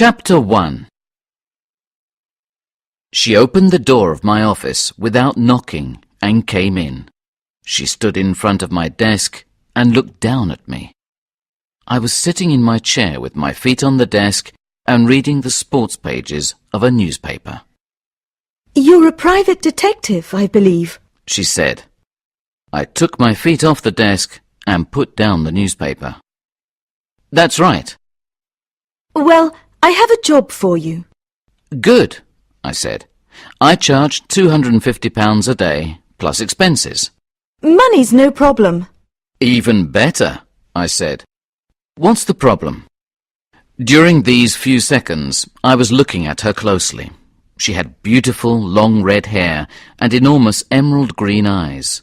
Chapter 1. She opened the door of my office without knocking and came in. She stood in front of my desk and looked down at me. I was sitting in my chair with my feet on the desk and reading the sports pages of a newspaper. "You're a private detective, I believe," she said. I took my feet off the desk and put down the newspaper. "That's right." "Well, I have a job for you." "Good," I said. "I charge £250 a day, plus expenses." "Money's no problem." "Even better," I said. "What's the problem?" During these few seconds, I was looking at her closely. She had beautiful, long red hair and enormous emerald green eyes.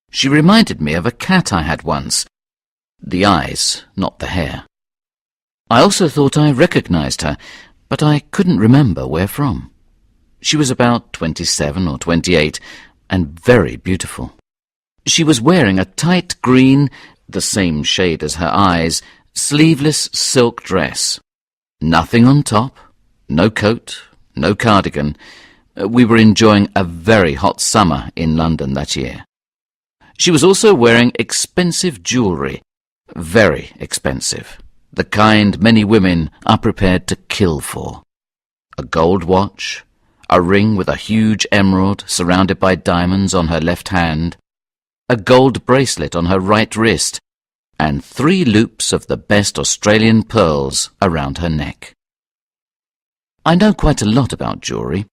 She reminded me of a cat I had once. The eyes, not the hair. I also thought I recognized her, but I couldn't remember where from. She was about 27 or 28, and very beautiful. She was wearing a tight green, the same shade as her eyes, sleeveless silk dress. Nothing on top, no coat, no cardigan. We were enjoying a very hot summer in London that year. She was also wearing expensive jewellery, very expensive, the kind many women are prepared to kill for. A gold watch, a ring with a huge emerald surrounded by diamonds on her left hand, a gold bracelet on her right wrist, and 3 loops of the best Australian pearls around her neck. I know quite a lot about jewellery.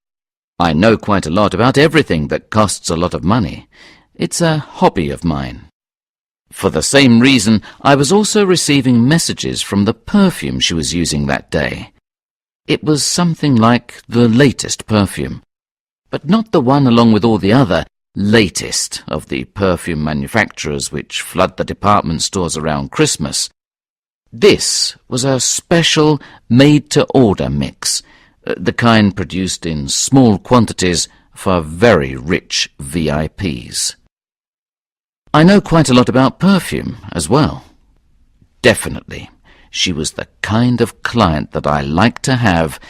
I know quite a lot about everything that costs a lot of money. It's a hobby of mine. For the same reason, I was also receiving messages from the perfume she was using that day. It was something like the latest perfume, but not the one along with all the other latest of the perfume manufacturers which flood the department stores around Christmas. This was a special made-to-order mix, the kind produced in small quantities for very rich VIPs. I know quite a lot about perfume as well. Definitely, she was the kind of client that I liked to have,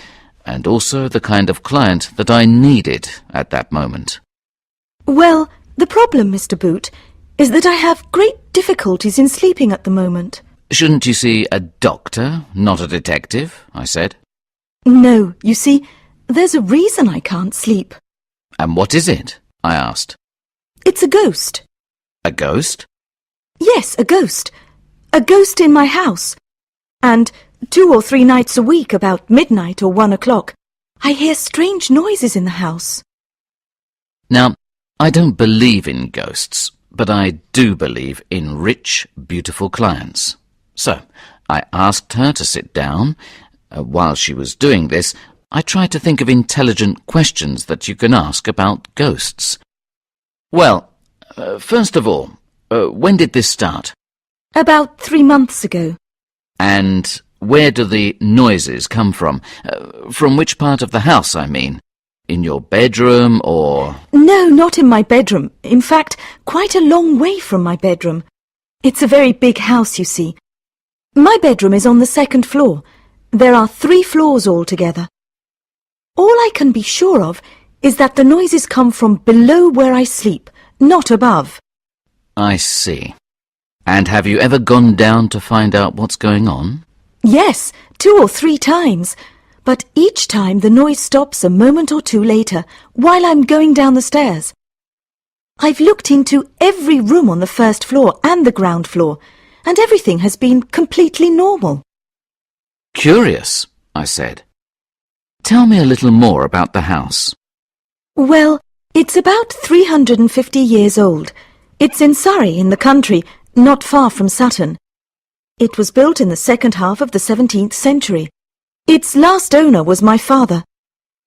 and also the kind of client that I needed at that moment. "Well, the problem, Mr. Boot, is that I have great difficulties in sleeping at the moment." "Shouldn't you see a doctor, not a detective?" I said. "No, you see, there's a reason I can't sleep." "And what is it?" I asked. "It's a ghost." "A ghost?" "Yes, a ghost. A ghost in my house. And 2 or 3 nights a week, about midnight or 1 o'clock, I hear strange noises in the house." Now, I don't believe in ghosts, but I do believe in rich, beautiful clients. So, I asked her to sit down. While she was doing this, I tried to think of intelligent questions that you can ask about ghosts. "Well, first of all, when did this start?" "About 3 months ago." "And where do the noises come from? From which part of the house, I mean? In your bedroom, or—" "No, not in my bedroom. In fact, quite a long way from my bedroom. It's a very big house, you see. My bedroom is on the 2nd floor. There are 3 floors altogether. All I can be sure of is that the noises come from below where I sleep, not above." "I see. And have you ever gone down to find out what's going on?" "Yes, 2 or 3 times. But each time the noise stops a moment or 2 later, while I'm going down the stairs. I've looked into every room on the 1st floor and the ground floor, and everything has been completely normal." "Curious," I said. "Tell me a little more about the house." "Well, it's about 350 years old. It's in Surrey, in the country, not far from Sutton. It was built in the 2nd half of the 17th century. Its last owner was my father.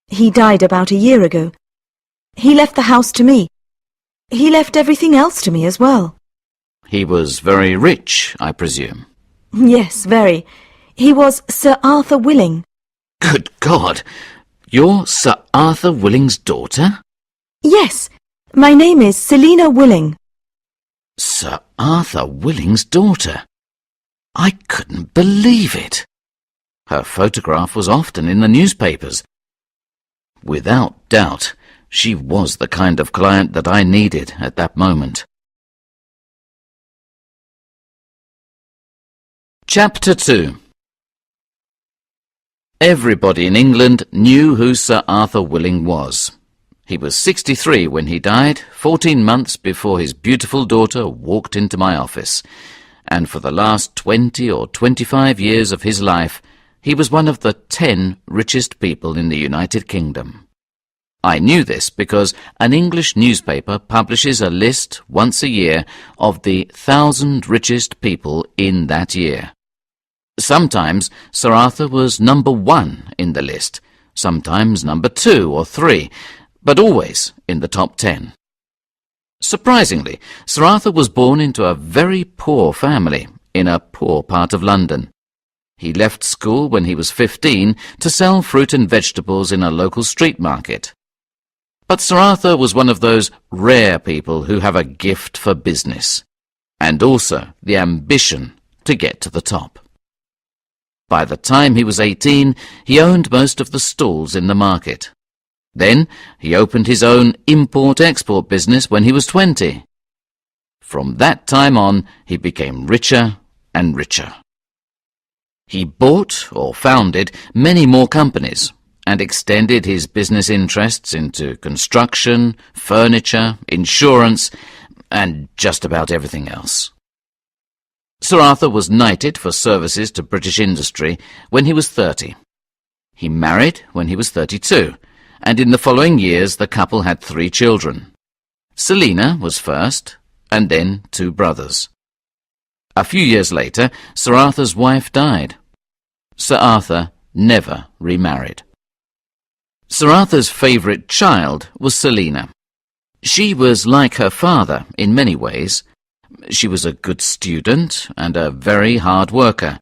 He died about a year ago. He left the house to me. He left everything else to me as well." "He was very rich, I presume?" "Yes, very. He was Sir Arthur Willing." "Good God! You're Sir Arthur Willing's daughter?" "Yes, my name is Selina Willing." Sir Arthur Willing's daughter? I couldn't believe it. Her photograph was often in the newspapers. Without doubt, she was the kind of client that I needed at that moment. Chapter 2. Everybody in England knew who Sir Arthur Willing was. He was 63 when he died, 14 months before his beautiful daughter walked into my office, and for the last 20 or 25 years of his life, he was one of the 10 richest people in the United Kingdom. I knew this because an English newspaper publishes a list once a year of the 1,000 richest people in that year. Sometimes Sir Arthur was number 1 in the list, sometimes number 2 or 3, but always in the top 10. Surprisingly, Sir Arthur was born into a very poor family in a poor part of London. He left school when he was 15 to sell fruit and vegetables in a local street market. But Sir Arthur was one of those rare people who have a gift for business, and also the ambition to get to the top. By the time he was 18, he owned most of the stalls in the market. Then he opened his own import-export business when he was 20. From that time on, he became richer and richer. He bought or founded many more companies and extended his business interests into construction, furniture, insurance, and just about everything else. Sir Arthur was knighted for services to British industry when he was 30. He married when he was 32, and in the following years the couple had 3 children. Selina was first, and then 2 brothers. A few years later, Sir Arthur's wife died. Sir Arthur never remarried. Sir Arthur's favourite child was Selina. She was like her father in many ways. She was a good student and a very hard worker,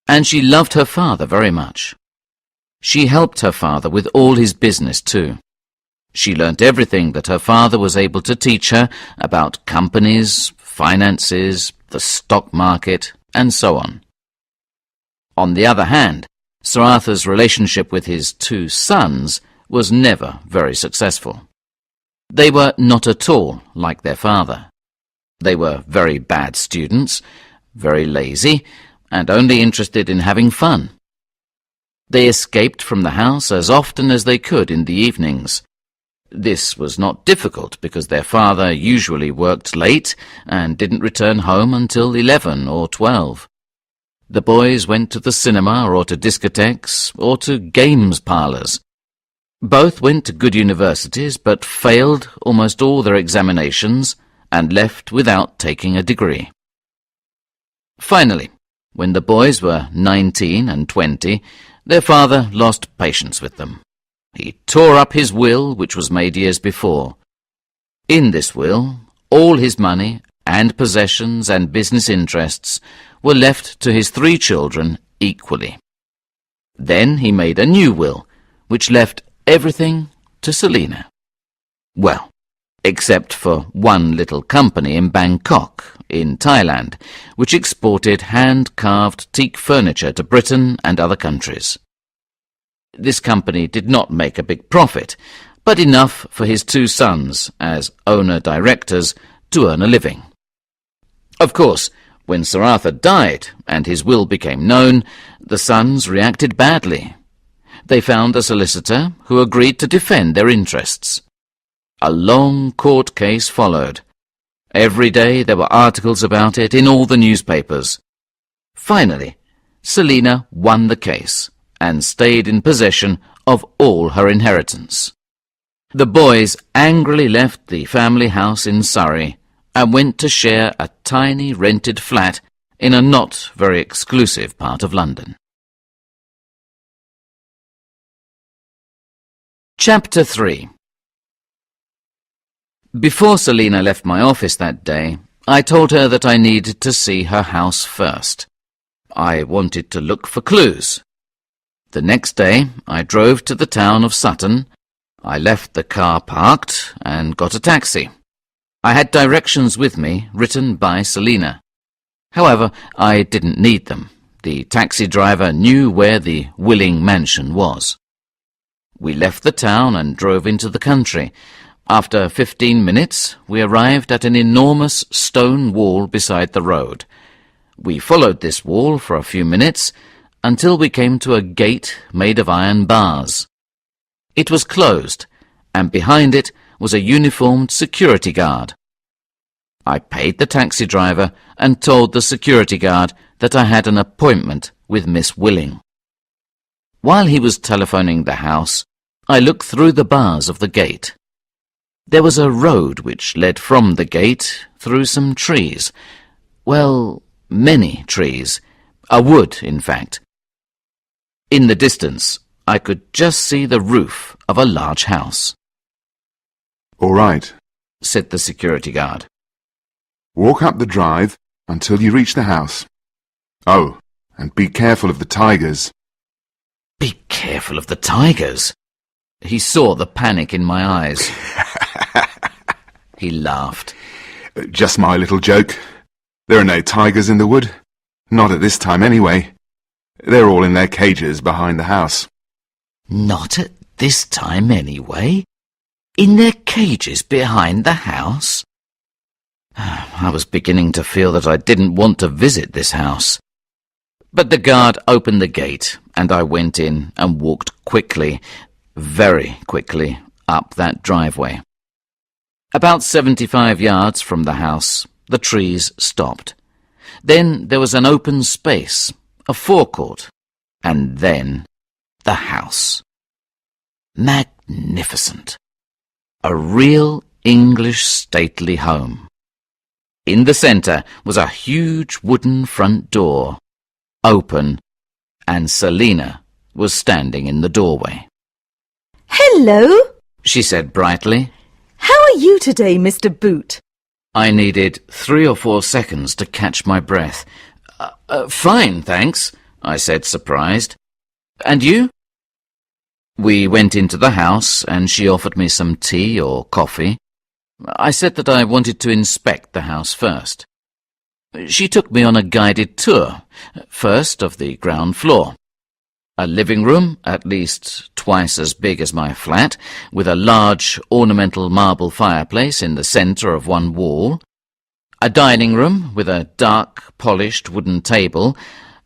and she loved her father very much. She helped her father with all his business too. She learnt everything that her father was able to teach her about companies, finances, the stock market, and so on. On the other hand, Sir Arthur's relationship with his 2 sons was never very successful. They were not at all like their father. They were very bad students, very lazy, and only interested in having fun. They escaped from the house as often as they could in the evenings. This was not difficult because their father usually worked late and didn't return home until 11 or 12. The boys went to the cinema or to discotheques or to games parlours. Both went to good universities but failed almost all their examinations and left without taking a degree. Finally, when the boys were 19 and 20, their father lost patience with them. He tore up his will, which was made years before. In this will, all his money and possessions and business interests were left to his 3 children equally. Then he made a new will, which left everything to Selina. Well, except for one little company in Bangkok, in Thailand, which exported hand-carved teak furniture to Britain and other countries. This company did not make a big profit, but enough for his 2 sons, as owner-directors, to earn a living. Of course, when Sir Arthur died and his will became known, the sons reacted badly. They found a solicitor who agreed to defend their interests. A long court case followed. Every day there were articles about it in all the newspapers. Finally, Selina won the case and stayed in possession of all her inheritance. The boys angrily left the family house in Surrey and went to share a tiny rented flat in a not very exclusive part of London. Chapter 3. Before Selina left my office that day, I told her that I needed to see her house first. I wanted to look for clues. The next day, I drove to the town of Sutton. I left the car parked and got a taxi. I had directions with me, written by Selina. However, I didn't need them. The taxi driver knew where the Willing mansion was. We left the town and drove into the country. After 15 minutes, we arrived at an enormous stone wall beside the road. We followed this wall for a few minutes until we came to a gate made of iron bars. It was closed, and behind it was a uniformed security guard. I paid the taxi driver and told the security guard that I had an appointment with Miss Willing. While he was telephoning the house, I looked through the bars of the gate. There was a road which led from the gate through some trees. Well, many trees. A wood, in fact. In the distance, I could just see the roof of a large house. "All right," said the security guard. "Walk up the drive until you reach the house. Oh, and be careful of the tigers." Be careful of the tigers. He saw the panic in my eyes. He laughed. "Just my little joke. There are no tigers in the wood. Not at this time, anyway. They're all in their cages behind the house." Not at this time, anyway? In their cages behind the house? I was beginning to feel that I didn't want to visit this house. But the guard opened the gate, and I went in and walked quickly, very quickly, up that driveway. About 75 yards from the house, the trees stopped. Then there was an open space, a forecourt, and then the house. Magnificent. A real English stately home. In the centre was a huge wooden front door, open, and Selina was standing in the doorway. Hello, She said brightly. how are you today, Mr. Boot? I needed 3 or 4 seconds to catch my breath. Fine, thanks, I said, surprised. And you? We went into the house, and she offered me some tea or coffee. I said that I wanted to inspect the house first. She took me on a guided tour, first of the ground floor. A living room, at least twice as big as my flat, with a large ornamental marble fireplace in the centre of one wall. A dining room with a dark, polished wooden table,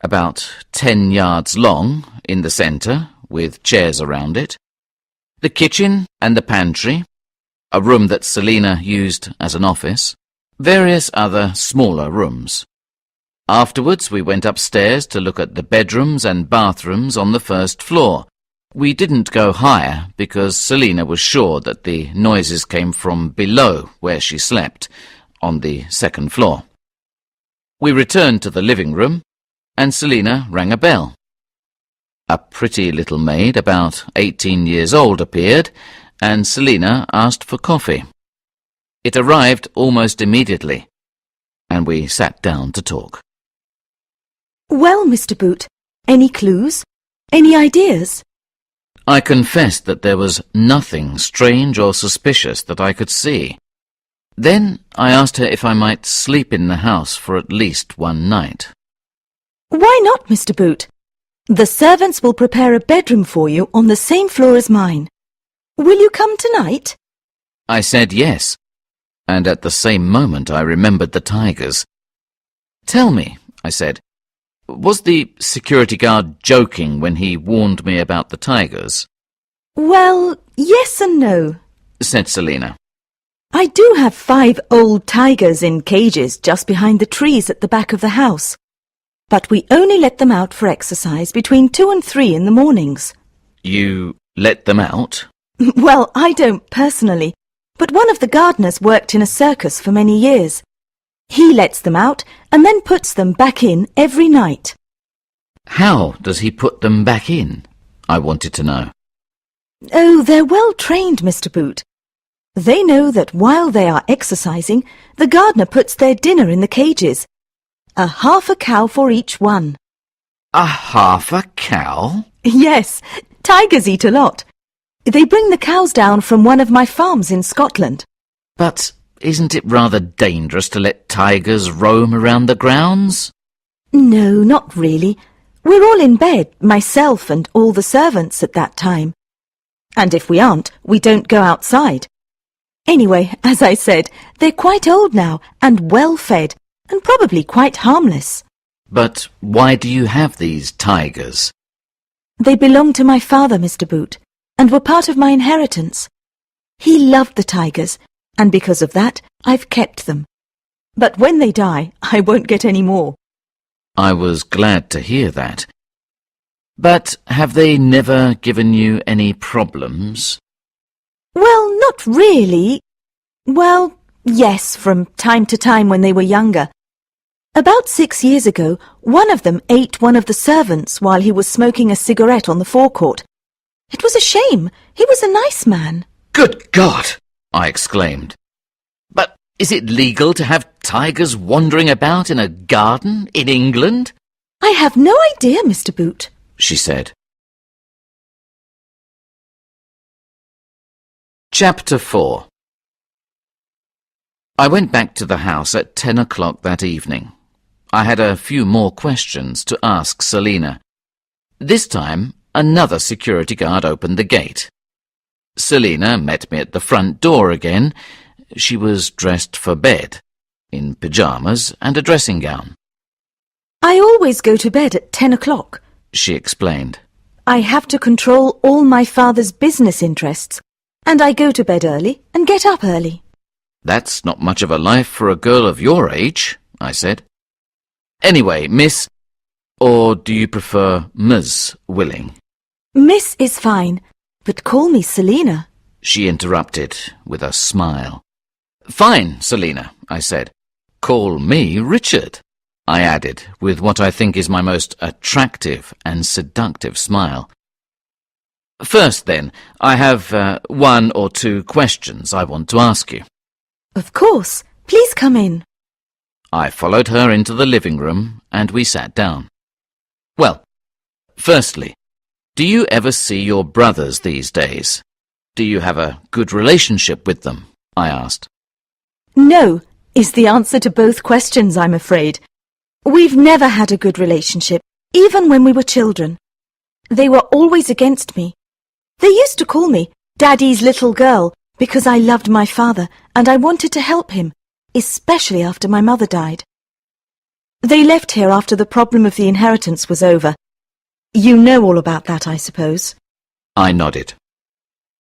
about 10 yards long, in the centre, with chairs around it. The kitchen and the pantry, a room that Selina used as an office. Various other smaller rooms. Afterwards we went upstairs to look at the bedrooms and bathrooms on the first floor. We didn't go higher because Selina was sure that the noises came from below where she slept, on the second floor. We returned to the living room, and Selina rang a bell. A pretty little maid, about 18 years old, appeared, and Selina asked for coffee. It arrived almost immediately, and we sat down to talk. Well, Mr. Boot, any clues? Any ideas? I confessed that there was nothing strange or suspicious that I could see. Then I asked her if I might sleep in the house for at least one night. Why not, Mr. Boot? The servants will prepare a bedroom for you on the same floor as mine. Will you come tonight? I said yes, and at the same moment I remembered the tigers. Tell me, I said, was the security guard joking when he warned me about the tigers? Well, yes and no, Said Selina. I do have 5 old tigers in cages just behind the trees at the back of the house. But we only let them out for exercise between 2 and 3 in the mornings. You let them out? Well, I don't personally, but one of the gardeners worked in a circus for many years. He lets them out and then puts them back in every night. How does he put them back in? I wanted to know. Oh, they're well trained, Mr. Boot. They know that while they are exercising, the gardener puts their dinner in the cages. Half a cow for each one. Half a cow? Yes, tigers eat a lot. They bring the cows down from one of my farms in Scotland. But isn't it rather dangerous to let tigers roam around the grounds? No, not really. We're all in bed, myself and all the servants at that time. And if we aren't, we don't go outside. Anyway, as I said, they're quite old now and well fed and probably quite harmless. But why do you have these tigers? They belong to my father, Mr. Boot, and were part of my inheritance. He loved the tigers, and because of that, I've kept them. But when they die, I won't get any more. I was glad to hear that. But have they never given you any problems? Well, not really. Well, yes, from time to time when they were younger. About 6 years ago, one of them ate one of the servants while he was smoking a cigarette on the forecourt. It was a shame. He was a nice man. Good God! I exclaimed. But is it legal to have tigers wandering about in a garden in England? I have no idea, Mr. Boot, she said. Chapter 4. I went back to the house at 10 o'clock that evening. I had a few more questions to ask Selina. This time, another security guard opened the gate. Selina met me at the front door again. She was dressed for bed, in pyjamas and a dressing gown. I always go to bed at 10 o'clock, she explained. I have to control all my father's business interests, and I go to bed early and get up early. That's not much of a life for a girl of your age, I said. Anyway, Miss, or do you prefer Ms. Willing? Miss is fine, but call me Selina, she interrupted with a smile. Fine, Selina, I said. Call me Richard, I added, with what I think is my most attractive and seductive smile. First, then, I have 1 or 2 questions I want to ask you. Of course. Please come in. I followed her into the living room, and we sat down. Well, firstly, do you ever see your brothers these days? Do you have a good relationship with them? I asked. No, is the answer to both questions, I'm afraid. We've never had a good relationship, even when we were children. They were always against me. They used to call me Daddy's little girl because I loved my father and I wanted to help him, especially after my mother died. They left here after the problem of the inheritance was over. You know all about that, I suppose. I nodded.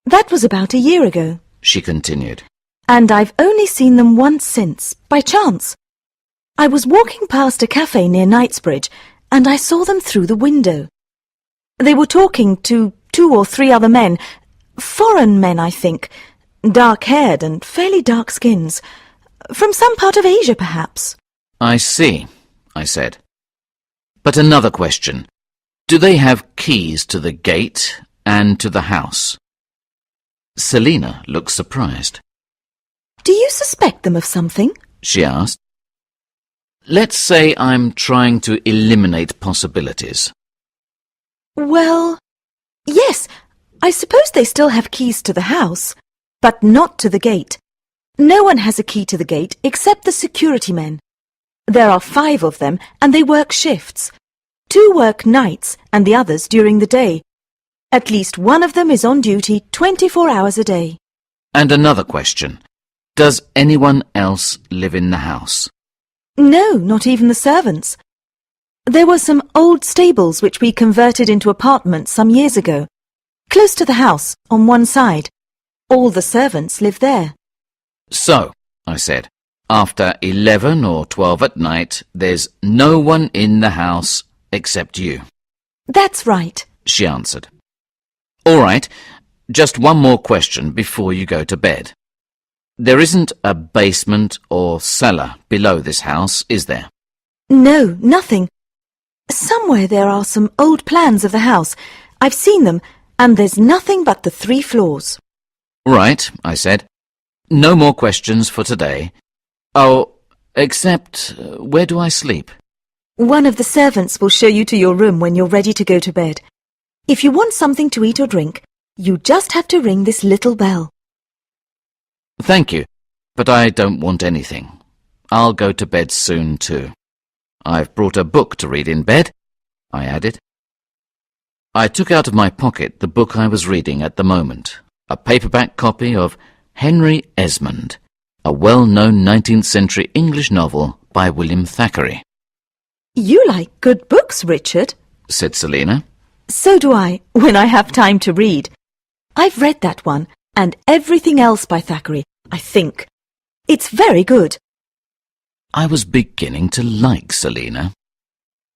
That was about a year ago, she continued. And I've only seen them once since, by chance. I was walking past a cafe near Knightsbridge, and I saw them through the window. They were talking to 2 or 3 other men, foreign men, I think, dark-haired and fairly dark skins, from some part of Asia, perhaps. I see, I said. But another question. Do they have keys to the gate and to the house? Selina looked surprised. Do you suspect them of something? She asked. Let's say I'm trying to eliminate possibilities. Well, yes, I suppose they still have keys to the house, but not to the gate. No one has a key to the gate except the security men. There are 5 of them, and they work shifts. 2 work nights and the others during the day. At least one of them is on duty 24 hours a day. And another question. Does anyone else live in the house? No, not even the servants. There were some old stables which we converted into apartments some years ago. Close to the house, on one side. All the servants live there. So, I said, after 11 or 12 at night, there's no one in the house except you. That's right, she answered. All right, just one more question before you go to bed. There isn't a basement or cellar below this house, is there? No, nothing. Somewhere there are some old plans of the house. I've seen them, and there's nothing but the 3 floors. Right, I said. No more questions for today. Oh, except, where do I sleep? One of the servants will show you to your room when you're ready to go to bed. If you want something to eat or drink, you just have to ring this little bell. Thank you, but I don't want anything. I'll go to bed soon too. I've brought a book to read in bed," I added. I took out of my pocket the book I was reading at the moment, a paperback copy of Henry Esmond, a well-known 19th century English novel by William Thackeray. You like good books, Richard. Said Selina. So do I, when I have time to read. I've read that one, and everything else by Thackeray, I think. It's very good. I was beginning to like Selina.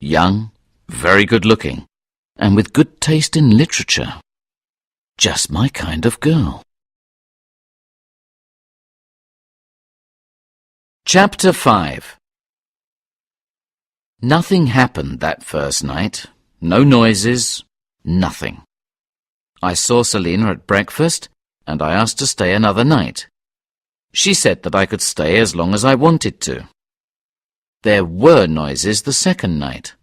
Young, very good-looking, and with good taste in literature. Just my kind of girl. Chapter 5. Nothing happened that first night. No noises, nothing. I saw Selina at breakfast, and I asked to stay another night. She said that I could stay as long as I wanted to. There were noises the second night.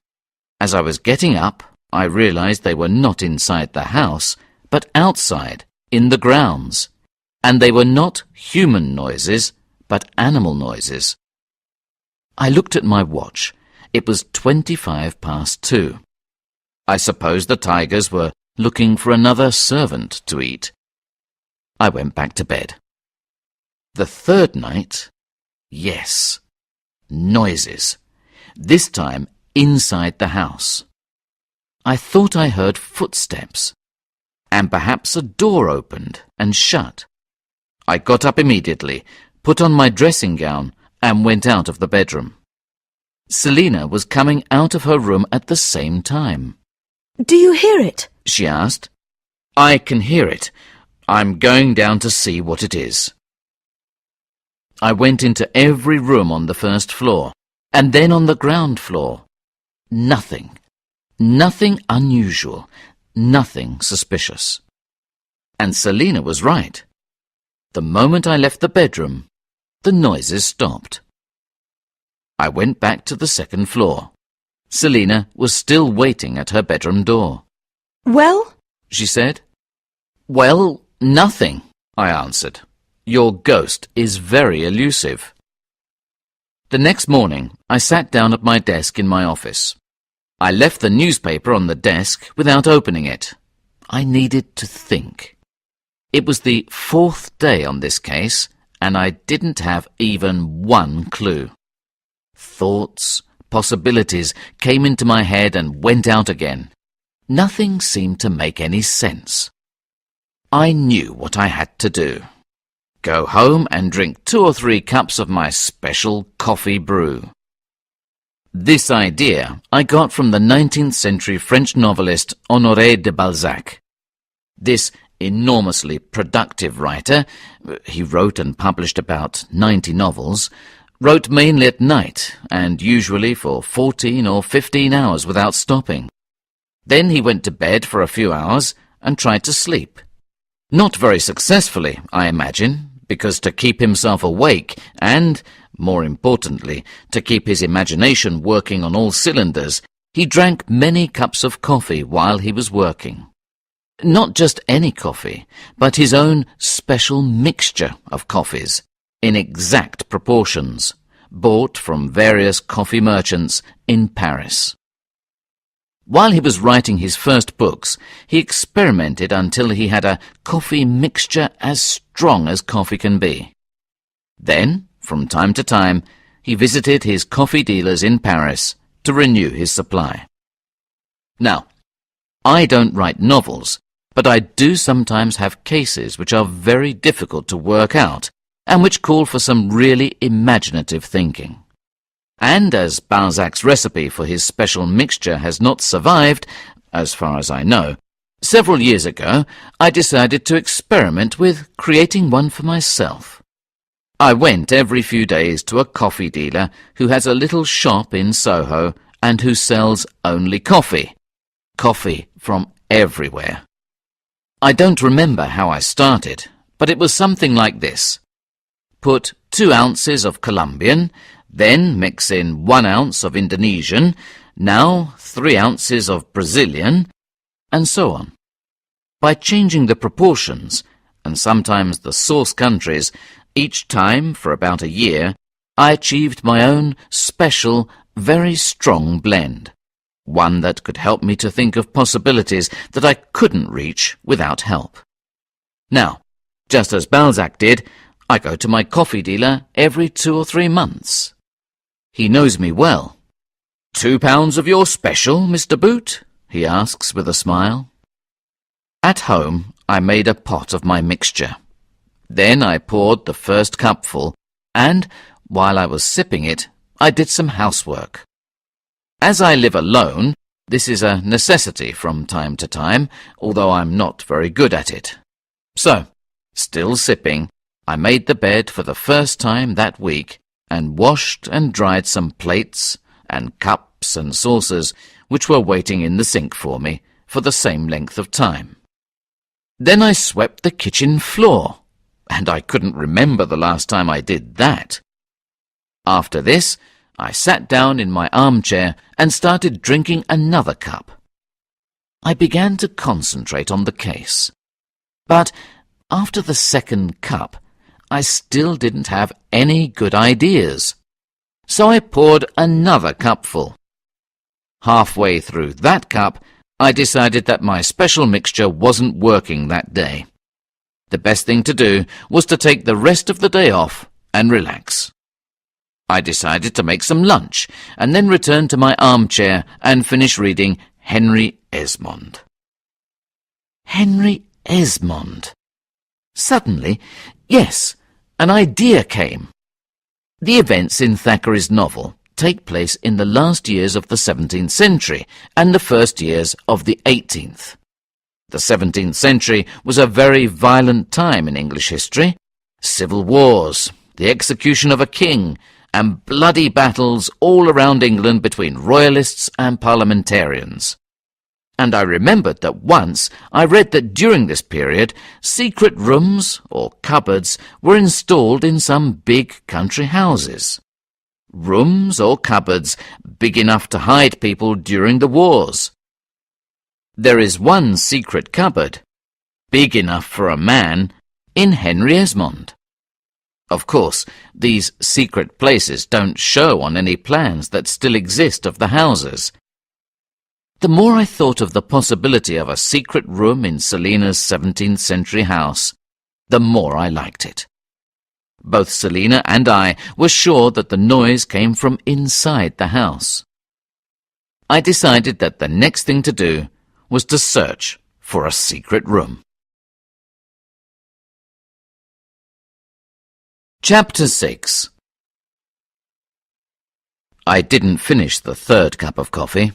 As I was getting up, I realized they were not inside the house, but outside, in the grounds, and they were not human noises, but animal noises. I looked at my watch. It was 2:25. I suppose the tigers were looking for another servant to eat. I went back to bed. The third night, yes, noises, this time inside the house. I thought I heard footsteps, and perhaps a door opened and shut. I got up immediately, put on my dressing gown, and went out of the bedroom. Selina was coming out of her room at the same time. Do you hear it? She asked. I can hear it. I'm going down to see what it is. I went into every room on the first floor, and then on the ground floor. Nothing. Nothing unusual. Nothing suspicious. And Selina was right. The moment I left the bedroom, the noises stopped. I went back to the second floor. Selina was still waiting at her bedroom door. Well? She said. Well, nothing, I answered. Your ghost is very elusive. The next morning, I sat down at my desk in my office. I left the newspaper on the desk without opening it. I needed to think. It was the fourth day on this case, and I didn't have even one clue. Thoughts, possibilities came into my head and went out again. Nothing seemed to make any sense. I knew what I had to do. Go home and drink 2 or 3 cups of my special coffee brew. This idea I got from the 19th century French novelist Honoré de Balzac. This enormously productive writer, he wrote and published about 90 novels, wrote mainly at night and usually for 14 or 15 hours without stopping. Then he went to bed for a few hours and tried to sleep. Not very successfully, I imagine, because to keep himself awake and, more importantly, to keep his imagination working on all cylinders, he drank many cups of coffee while he was working. Not just any coffee, but his own special mixture of coffees, in exact proportions, bought from various coffee merchants in Paris. While he was writing his first books, he experimented until he had a coffee mixture as strong as coffee can be. Then, from time to time, he visited his coffee dealers in Paris to renew his supply. Now, I don't write novels, but I do sometimes have cases which are very difficult to work out and which call for some really imaginative thinking. And as Balzac's recipe for his special mixture has not survived, as far as I know, several years ago I decided to experiment with creating one for myself. I went every few days to a coffee dealer who has a little shop in Soho and who sells only coffee. Coffee from everywhere. I don't remember how I started, but it was something like this. Put 2 ounces of Colombian, then mix in 1 ounce of Indonesian, now 3 ounces of Brazilian, and so on. By changing the proportions, and sometimes the source countries, each time for about a year, I achieved my own special very strong blend, one that could help me to think of possibilities that I couldn't reach without help. Now, just as Balzac did, I go to my coffee dealer every 2 or 3 months. He knows me well. £2 of your special, Mr. Boot? He asks with a smile. At home, I made a pot of my mixture. Then I poured the first cupful, and, while I was sipping it, I did some housework. As I live alone, this is a necessity from time to time, although I'm not very good at it. So, still sipping, I made the bed for the first time that week and washed and dried some plates and cups and saucers which were waiting in the sink for me for the same length of time. Then I swept the kitchen floor, and I couldn't remember the last time I did that. After this, I sat down in my armchair and started drinking another cup. I began to concentrate on the case. But after the second cup, I still didn't have any good ideas. So I poured another cupful. Halfway through that cup, I decided that my special mixture wasn't working that day. The best thing to do was to take the rest of the day off and relax. I decided to make some lunch and then return to my armchair and finish reading Henry Esmond. Henry Esmond. Suddenly, yes, an idea came. The events in Thackeray's novel take place in the last years of the 17th century and the first years of the 18th. The 17th century was a very violent time in English history. Civil wars, the execution of a king, and bloody battles all around England between royalists and parliamentarians. And I remembered that once I read that during this period, secret rooms or cupboards were installed in some big country houses. Rooms or cupboards big enough to hide people during the wars. There is one secret cupboard, big enough for a man, in Henry Esmond. Of course, these secret places don't show on any plans that still exist of the houses. The more I thought of the possibility of a secret room in Selina's 17th century house, the more I liked it. Both Selina and I were sure that the noise came from inside the house. I decided that the next thing to do was to search for a secret room. Chapter 6. I didn't finish the third cup of coffee.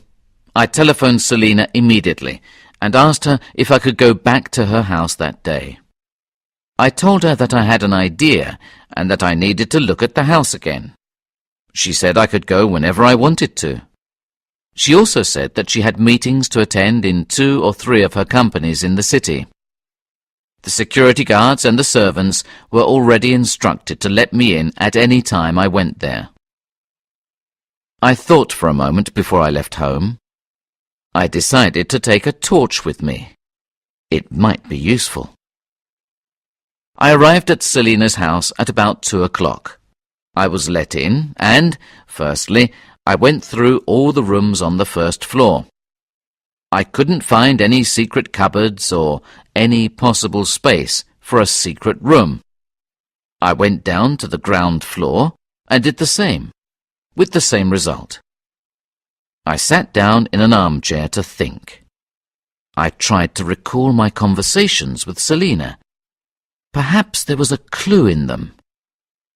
I telephoned Selina immediately and asked her if I could go back to her house that day. I told her that I had an idea and that I needed to look at the house again. She said I could go whenever I wanted to. She also said that she had meetings to attend in 2 or 3 of her companies in the city. The security guards and the servants were already instructed to let me in at any time I went there. I thought for a moment before I left home. I decided to take a torch with me. It might be useful. I arrived at Selina's house at about 2 o'clock. I was let in and, firstly, I went through all the rooms on the first floor. I couldn't find any secret cupboards or any possible space for a secret room. I went down to the ground floor and did the same, with the same result. I sat down in an armchair to think. I tried to recall my conversations with Selina. Perhaps there was a clue in them.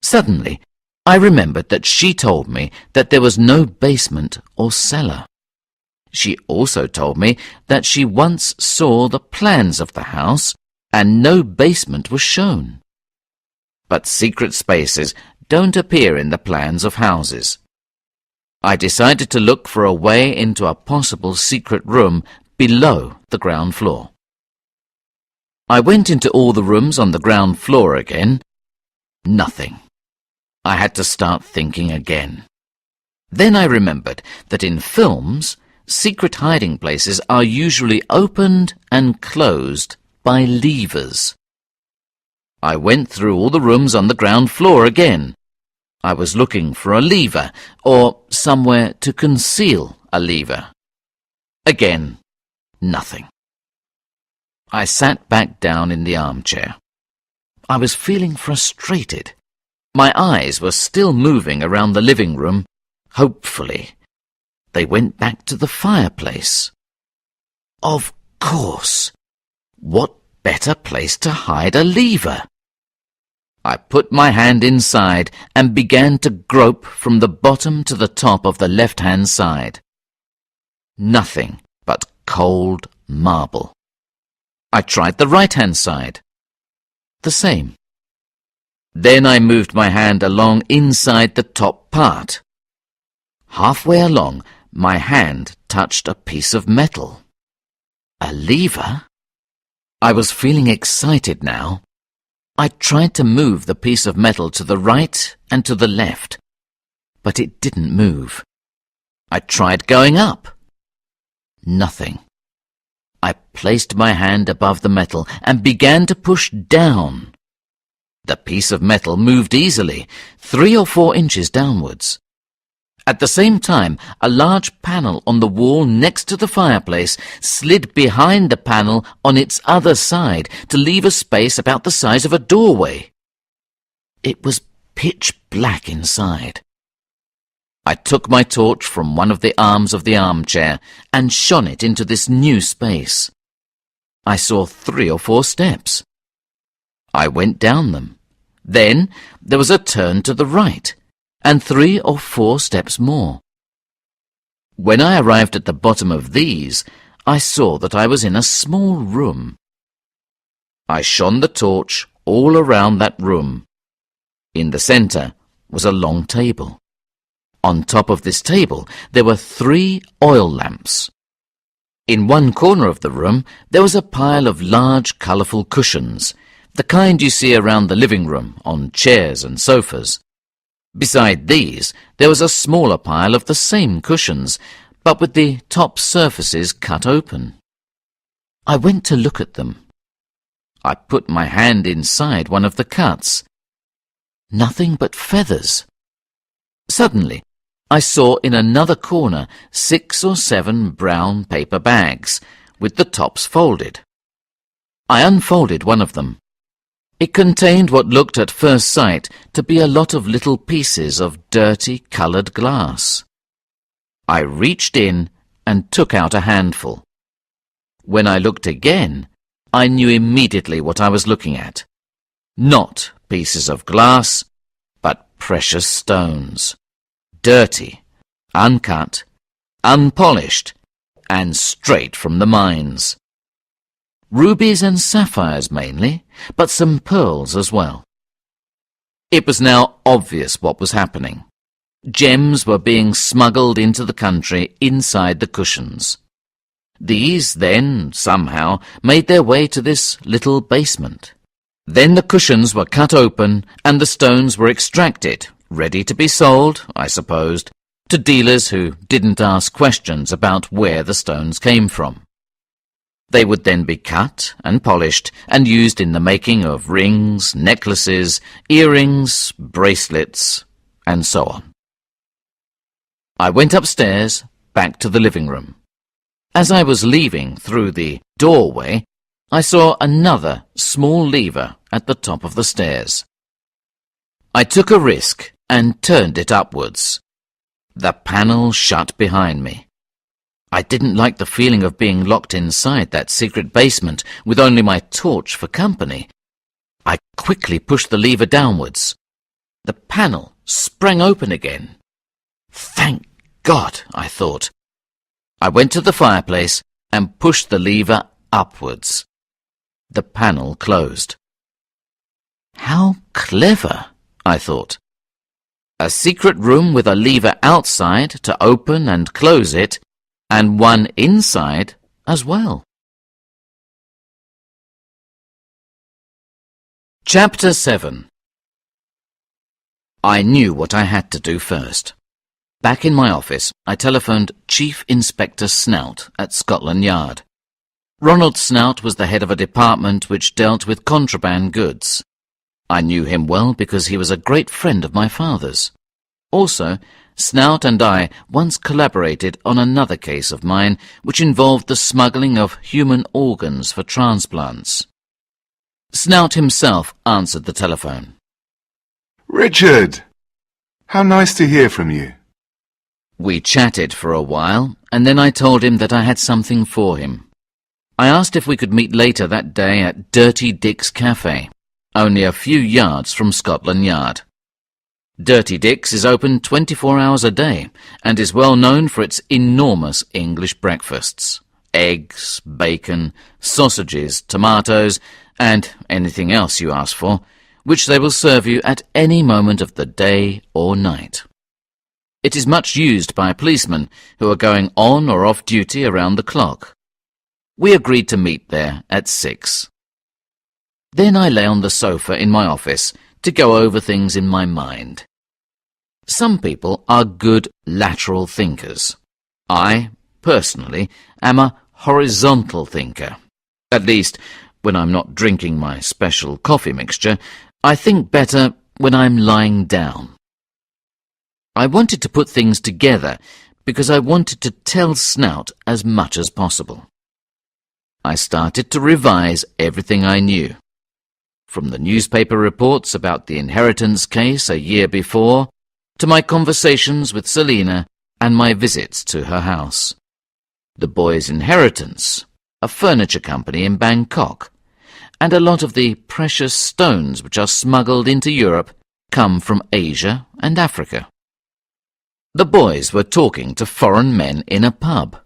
Suddenly, I remembered that she told me that there was no basement or cellar. She also told me that she once saw the plans of the house and no basement was shown. But secret spaces don't appear in the plans of houses. I decided to look for a way into a possible secret room below the ground floor. I went into all the rooms on the ground floor again. Nothing. I had to start thinking again. Then I remembered that in films, secret hiding places are usually opened and closed by levers. I went through all the rooms on the ground floor again. I was looking for a lever, or somewhere to conceal a lever. Again, nothing. I sat back down in the armchair. I was feeling frustrated. My eyes were still moving around the living room. Hopefully, they went back to the fireplace. Of course! What better place to hide a lever? I put my hand inside and began to grope from the bottom to the top of the left-hand side. Nothing but cold marble. I tried the right-hand side. The same. Then I moved my hand along inside the top part. Halfway along, my hand touched a piece of metal. A lever? I was feeling excited now. I tried to move the piece of metal to the right and to the left, but it didn't move. I tried going up. Nothing. I placed my hand above the metal and began to push down. The piece of metal moved easily, 3 or 4 inches downwards. At the same time, a large panel on the wall next to the fireplace slid behind the panel on its other side to leave a space about the size of a doorway. It was pitch black inside. I took my torch from one of the arms of the armchair and shone it into this new space. I saw 3 or 4 steps. I went down them. Then there was a turn to the right, and 3 or 4 steps more. When I arrived at the bottom of these, I saw that I was in a small room. I shone the torch all around that room. In the centre was a long table. On top of this table there were 3 oil lamps. In one corner of the room there was a pile of large colourful cushions, the kind you see around the living room on chairs and sofas. Beside these, there was a smaller pile of the same cushions, but with the top surfaces cut open. I went to look at them. I put my hand inside one of the cuts. Nothing but feathers. Suddenly, I saw in another corner 6 or 7 brown paper bags, with the tops folded. I unfolded one of them. It contained what looked at first sight to be a lot of little pieces of dirty coloured glass. I reached in and took out a handful. When I looked again, I knew immediately what I was looking at. Not pieces of glass, but precious stones. Dirty, uncut, unpolished, and straight from the mines. Rubies and sapphires mainly, but some pearls as well. It was now obvious what was happening. Gems were being smuggled into the country inside the cushions. These then, somehow, made their way to this little basement. Then the cushions were cut open and the stones were extracted, ready to be sold, I supposed, to dealers who didn't ask questions about where the stones came from. They would then be cut and polished and used in the making of rings, necklaces, earrings, bracelets, and so on. I went upstairs, back to the living room. As I was leaving through the doorway, I saw another small lever at the top of the stairs. I took a risk and turned it upwards. The panel shut behind me. I didn't like the feeling of being locked inside that secret basement with only my torch for company. I quickly pushed the lever downwards. The panel sprang open again. Thank God, I thought. I went to the fireplace and pushed the lever upwards. The panel closed. How clever, I thought. A secret room with a lever outside to open and close it, and one inside as well. Chapter 7. I knew what I had to do first. Back in my office, I telephoned Chief Inspector Snout at Scotland Yard. Ronald Snout was the head of a department which dealt with contraband goods. I knew him well because he was a great friend of my father's. Also, Snout and I once collaborated on another case of mine which involved the smuggling of human organs for transplants. Snout himself answered the telephone. Richard! How nice to hear from you. We chatted for a while, and then I told him that I had something for him. I asked if we could meet later that day at Dirty Dick's Cafe, only a few yards from Scotland Yard. Dirty Dick's is open 24 hours a day and is well known for its enormous English breakfasts. Eggs, bacon, sausages, tomatoes, and anything else you ask for, which they will serve you at any moment of the day or night. It is much used by policemen who are going on or off duty around the clock. We agreed to meet there at 6. Then I lay on the sofa in my office to go over things in my mind. Some people are good lateral thinkers. I, personally, am a horizontal thinker. At least, when I'm not drinking my special coffee mixture, I think better when I'm lying down. I wanted to put things together because I wanted to tell Snout as much as possible. I started to revise everything I knew. From the newspaper reports about the inheritance case a year before, to my conversations with Selina and my visits to her house. The boys' inheritance, a furniture company in Bangkok, and a lot of the precious stones which are smuggled into Europe come from Asia and Africa. The boys were talking to foreign men in a pub,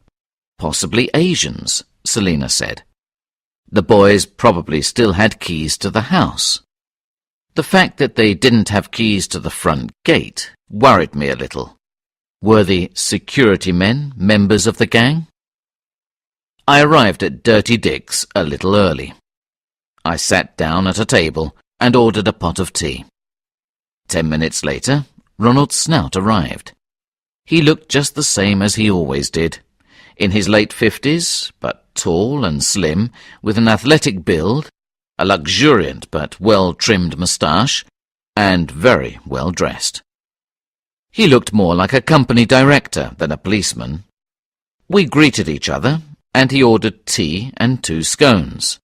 possibly Asians, Selina said. The boys probably still had keys to the house. The fact that they didn't have keys to the front gate worried me a little. Were the security men members of the gang? I arrived at Dirty Dick's a little early. I sat down at a table and ordered a pot of tea. 10 minutes later, Ronald Snout arrived. He looked just the same as he always did, in his late 50s, but tall and slim, with an athletic build, a luxuriant but well-trimmed moustache, and very well dressed. He looked more like a company director than a policeman. We greeted each other, and he ordered tea and 2 scones.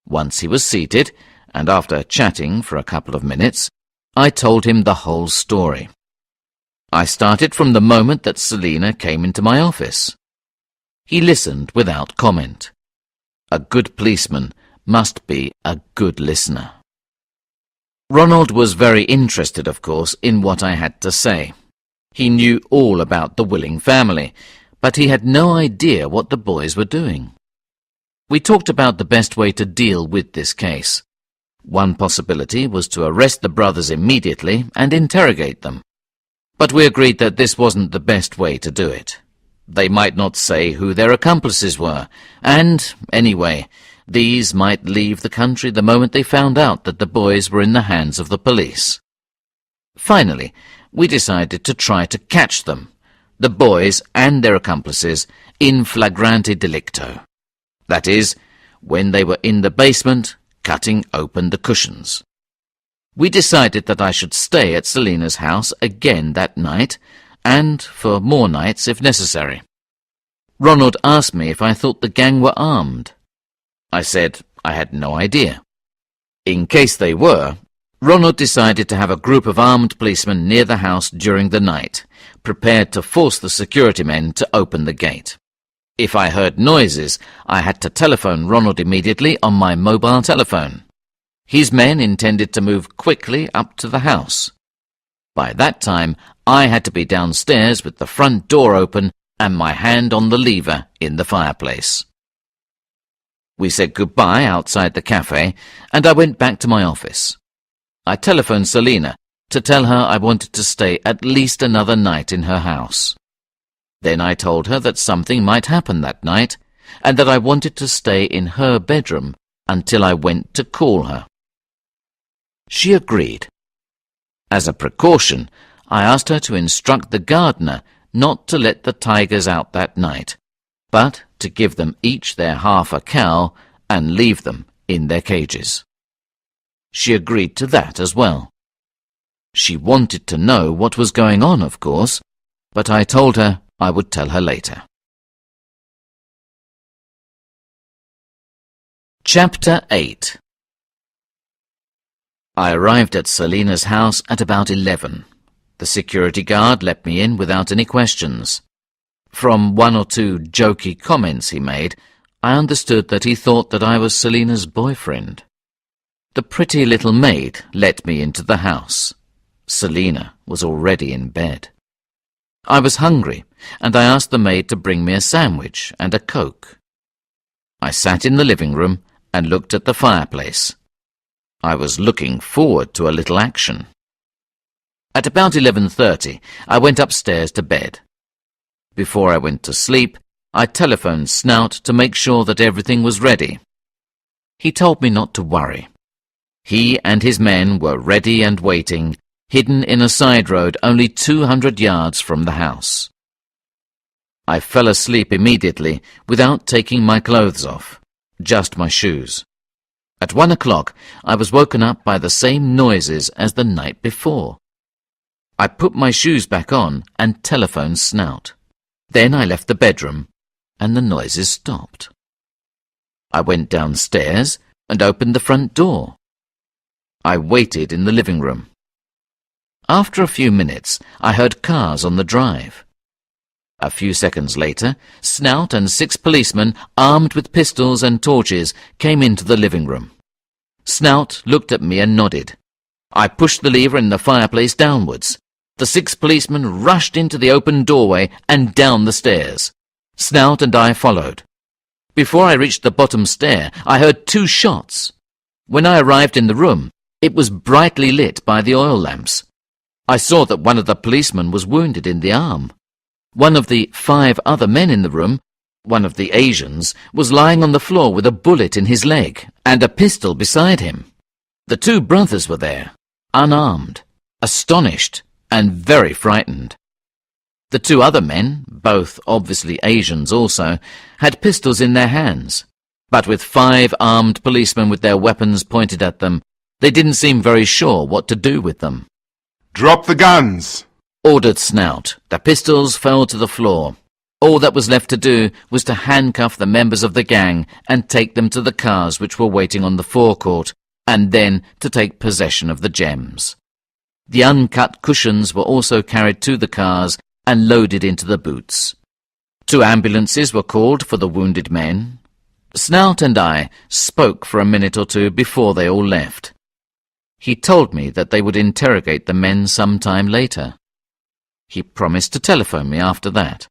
Once he was seated, and after chatting for a couple of minutes, I told him the whole story. I started from the moment that Selina came into my office. He listened without comment. A good policeman must be a good listener. Ronald was very interested, of course, in what I had to say. He knew all about the Willing family, but he had no idea what the boys were doing. We talked about the best way to deal with this case. One possibility was to arrest the brothers immediately and interrogate them. But we agreed that this wasn't the best way to do it. They might not say who their accomplices were, and, anyway, these might leave the country the moment they found out that the boys were in the hands of the police. Finally, we decided to try to catch them, the boys and their accomplices, in flagrante delicto. That is, when they were in the basement, cutting open the cushions. We decided that I should stay at Selina's house again that night, and for more nights if necessary. Ronald asked me if I thought the gang were armed. I said I had no idea. In case they were, Ronald decided to have a group of armed policemen near the house during the night, prepared to force the security men to open the gate. If I heard noises, I had to telephone Ronald immediately on my mobile telephone. His men intended to move quickly up to the house. By that time, I had to be downstairs with the front door open and my hand on the lever in the fireplace. We said goodbye outside the cafe, and I went back to my office. I telephoned Selina to tell her I wanted to stay at least another night in her house. Then I told her that something might happen that night, and that I wanted to stay in her bedroom until I went to call her. She agreed. As a precaution, I asked her to instruct the gardener not to let the tigers out that night, but to give them each their half a cow and leave them in their cages. She agreed to that as well. She wanted to know what was going on, of course, but I told her I would tell her later. Chapter 8. I arrived at Selina's house at about 11. The security guard let me in without any questions. From one or two jokey comments he made, I understood that he thought that I was Selina's boyfriend. The pretty little maid let me into the house. Selina was already in bed. I was hungry, and I asked the maid to bring me a sandwich and a Coke. I sat in the living room and looked at the fireplace. I was looking forward to a little action. At about 11:30, I went upstairs to bed. Before I went to sleep, I telephoned Snout to make sure that everything was ready. He told me not to worry. He and his men were ready and waiting, hidden in a side road only 200 yards from the house. I fell asleep immediately without taking my clothes off, just my shoes. At 1 o'clock, I was woken up by the same noises as the night before. I put my shoes back on and telephoned Snout. Then I left the bedroom, and the noises stopped. I went downstairs and opened the front door. I waited in the living room. After a few minutes, I heard cars on the drive. A few seconds later, Snout and 6 policemen, armed with pistols and torches, came into the living room. Snout looked at me and nodded. I pushed the lever in the fireplace downwards. The 6 policemen rushed into the open doorway and down the stairs. Snout and I followed. Before I reached the bottom stair, I heard 2 shots. When I arrived in the room, it was brightly lit by the oil lamps. I saw that one of the policemen was wounded in the arm. One of the 5 other men in the room, one of the Asians, was lying on the floor with a bullet in his leg and a pistol beside him. The 2 brothers were there, unarmed, astonished, and very frightened. The 2 other men, both obviously Asians also, had pistols in their hands, but with 5 armed policemen with their weapons pointed at them, they didn't seem very sure what to do with them. Drop the guns! Ordered Snout. The pistols fell to the floor. All that was left to do was to handcuff the members of the gang and take them to the cars which were waiting on the forecourt, and then to take possession of the gems. The uncut cushions were also carried to the cars and loaded into the boots. 2 ambulances were called for the wounded men. Snout and I spoke for a minute or 2 before they all left. He told me that they would interrogate the men some time later. He promised to telephone me after that.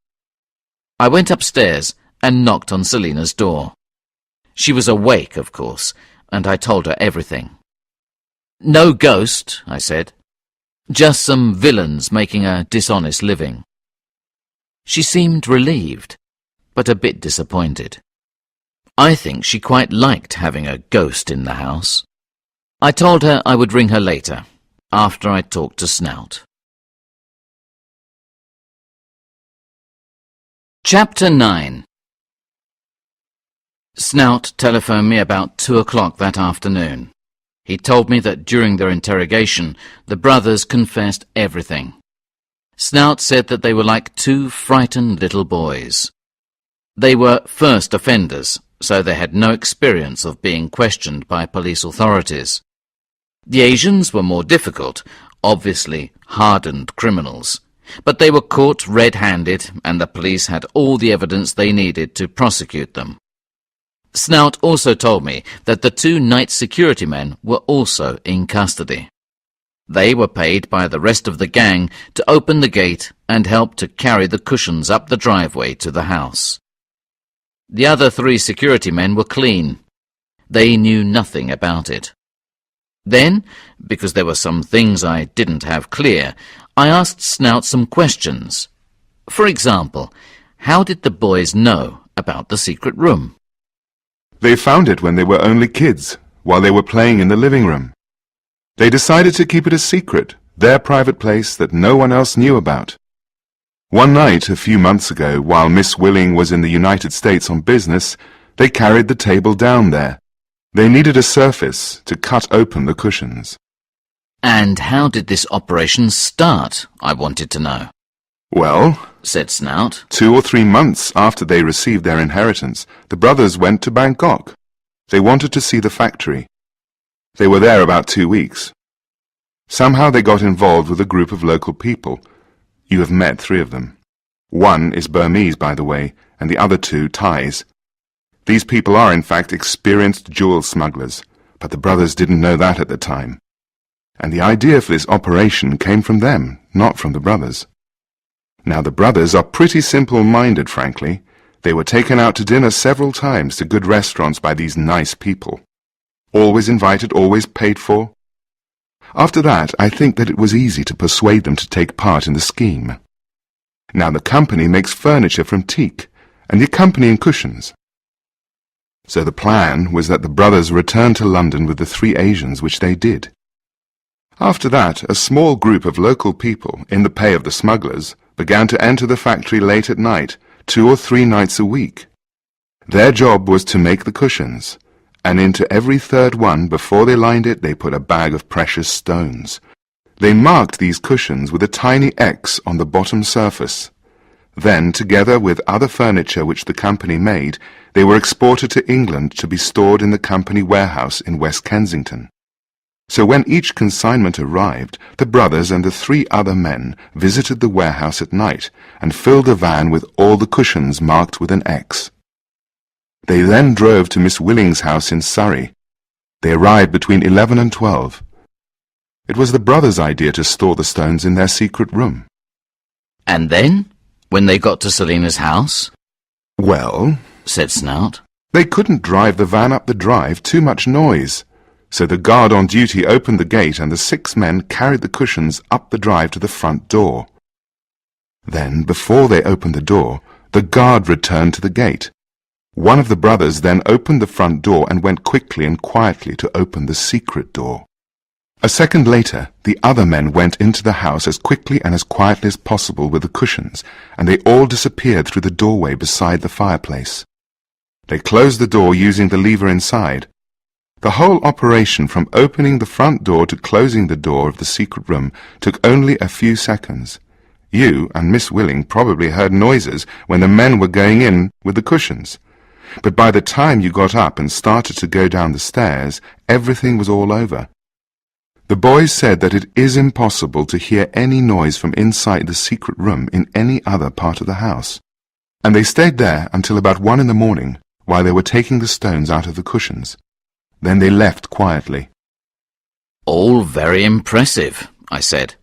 I went upstairs and knocked on Selina's door. She was awake, of course, and I told her everything. "No ghost," I said. "Just some villains making a dishonest living." She seemed relieved, but a bit disappointed. I think she quite liked having a ghost in the house. I told her I would ring her later, after I talked to Snout. Chapter 9. Snout telephoned me about 2 o'clock that afternoon. He told me that during their interrogation, the brothers confessed everything. Snout said that they were like 2 frightened little boys. They were first offenders, so they had no experience of being questioned by police authorities. The Asians were more difficult, obviously hardened criminals, but they were caught red-handed and the police had all the evidence they needed to prosecute them. Snout also told me that the 2 night security men were also in custody. They were paid by the rest of the gang to open the gate and help to carry the cushions up the driveway to the house. The other 3 security men were clean. They knew nothing about it. Then, because there were some things I didn't have clear, I asked Snout some questions. For example, how did the boys know about the secret room? They found it when they were only kids, while they were playing in the living room. They decided to keep it a secret, their private place that no one else knew about. One night, a few months ago, while Miss Willing was in the United States on business, they carried the table down there. They needed a surface to cut open the cushions. And how did this operation start, I wanted to know. Well, Said Snout. 2 or 3 months after they received their inheritance, the brothers went to Bangkok. They wanted to see the factory. They were there about 2 weeks. Somehow they got involved with a group of local people. You have met 3 of them. One is Burmese, by the way, and the other 2 Thais. These people are, in fact, experienced jewel smugglers, but the brothers didn't know that at the time. And the idea for this operation came from them, not from the brothers. Now, the brothers are pretty simple-minded, frankly. They were taken out to dinner several times to good restaurants by these nice people. Always invited, always paid for. After that, I think that it was easy to persuade them to take part in the scheme. Now, the company makes furniture from teak, and the accompanying cushions. So the plan was that the brothers returned to London with the 3 Asians, which they did. After that, a small group of local people, in the pay of the smugglers, began to enter the factory late at night, 2 or 3 nights a week. Their job was to make the cushions, and into every 3rd one, before they lined it, they put a bag of precious stones. They marked these cushions with a tiny X on the bottom surface. Then, together with other furniture which the company made, they were exported to England to be stored in the company warehouse in West Kensington. So when each consignment arrived, the brothers and the 3 other men visited the warehouse at night and filled the van with all the cushions marked with an X. They then drove to Miss Willing's house in Surrey. They arrived between 11 and 12. It was the brothers' idea to store the stones in their secret room. And then, when they got to Selina's house, Well, said Snout. they couldn't drive the van up the drive, too much noise. So the guard on duty opened the gate and the 6 men carried the cushions up the drive to the front door. Then, before they opened the door, the guard returned to the gate. One of the brothers then opened the front door and went quickly and quietly to open the secret door. A second later, the other men went into the house as quickly and as quietly as possible with the cushions, and they all disappeared through the doorway beside the fireplace. They closed the door using the lever inside. The whole operation from opening the front door to closing the door of the secret room took only a few seconds. You and Miss Willing probably heard noises when the men were going in with the cushions. But by the time you got up and started to go down the stairs, everything was all over. The boys said that it is impossible to hear any noise from inside the secret room in any other part of the house. And they stayed there until about 1 in the morning, while they were taking the stones out of the cushions. Then they left quietly. All very impressive, I said.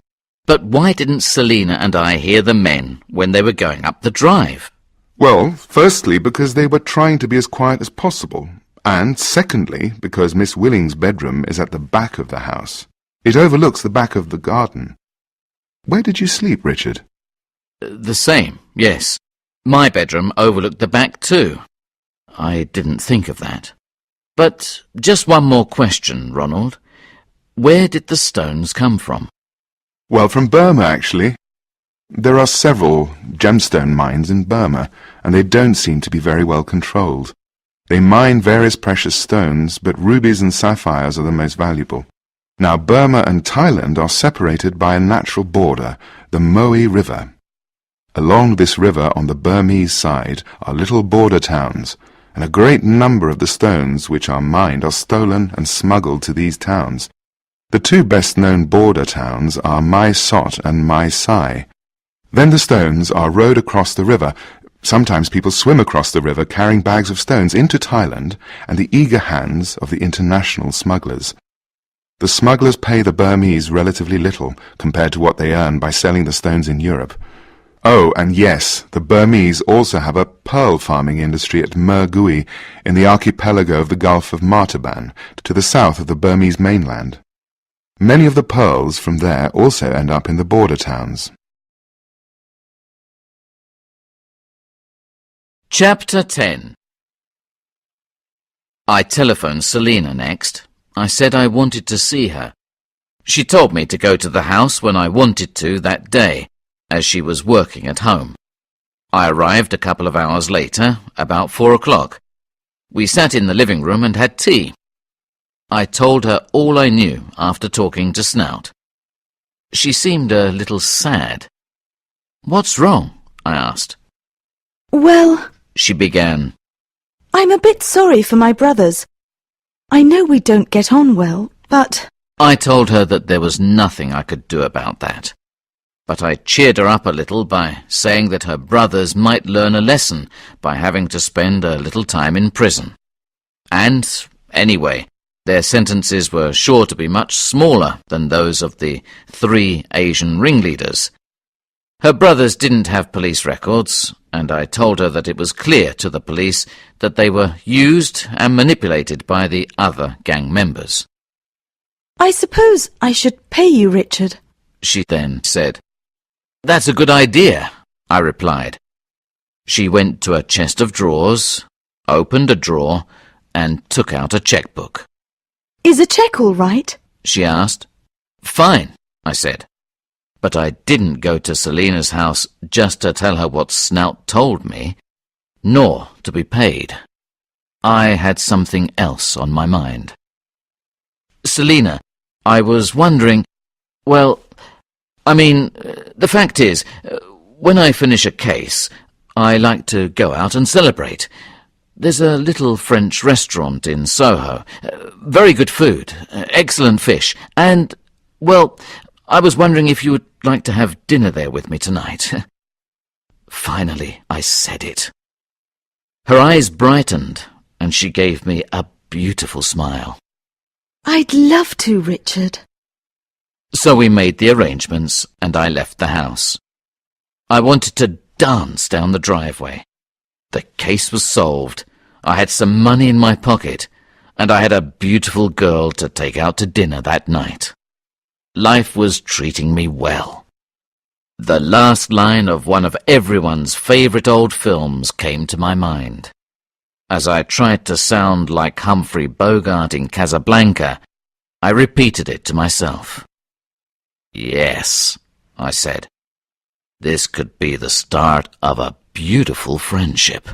But why didn't Selina and I hear the men when they were going up the drive? Well, firstly, because they were trying to be as quiet as possible, and secondly, because Miss Willing's bedroom is at the back of the house. It overlooks the back of the garden. Where did you sleep, Richard? The same, yes. My bedroom overlooked the back too. I didn't think of that. But just one more question, Ronald. Where did the stones come from? Well, from Burma, actually. There are several gemstone mines in Burma, and they don't seem to be very well controlled. They mine various precious stones, but rubies and sapphires are the most valuable. Now, Burma and Thailand are separated by a natural border, the Moe River. Along this river on the Burmese side are little border towns, and a great number of the stones which are mined are stolen and smuggled to these towns. The 2 best-known border towns are Mai Sot and Mai Sai. Then the stones are rowed across the river. Sometimes people swim across the river carrying bags of stones into Thailand and the eager hands of the international smugglers. The smugglers pay the Burmese relatively little compared to what they earn by selling the stones in Europe. Oh, and yes, the Burmese also have a pearl farming industry at Mergui in the archipelago of the Gulf of Martaban, to the south of the Burmese mainland. Many of the pearls from there also end up in the border towns. Chapter 10. I telephoned Selina next. I said I wanted to see her. She told me to go to the house when I wanted to that day, as she was working at home. I arrived a couple of hours later, about 4 o'clock. We sat in the living room and had tea. I told her all I knew after talking to Snout. She seemed a little sad. "What's wrong?" I asked. Well, She began. I'm a bit sorry for my brothers. I know we don't get on well, but... I told her that there was nothing I could do about that. But I cheered her up a little by saying that her brothers might learn a lesson by having to spend a little time in prison. And, anyway, their sentences were sure to be much smaller than those of the 3 Asian ringleaders. Her brothers didn't have police records, and I told her that it was clear to the police that they were used and manipulated by the other gang members. I suppose I should pay you, Richard. She then said. "That's a good idea," I replied. She went to a chest of drawers, opened a drawer, and took out a checkbook. Is a cheque all right? She asked. "Fine," I said. But I didn't go to Selina's house just to tell her what Snout told me, nor to be paid. I had something else on my mind. "Selina, I was wondering, well, the fact is, when I finish a case, I like to go out and celebrate. There's a little French restaurant in Soho. Very good food, excellent fish, and, well, I was wondering if you would like to have dinner there with me tonight." Finally, I said it. Her eyes brightened, and she gave me a beautiful smile. I'd love to, Richard. So we made the arrangements, and I left the house. I wanted to dance down the driveway. The case was solved. I had some money in my pocket, and I had a beautiful girl to take out to dinner that night. Life was treating me well. The last line of one of everyone's favourite old films came to my mind. As I tried to sound like Humphrey Bogart in Casablanca, I repeated it to myself. "Yes," I said, "this could be the start of a beautiful friendship."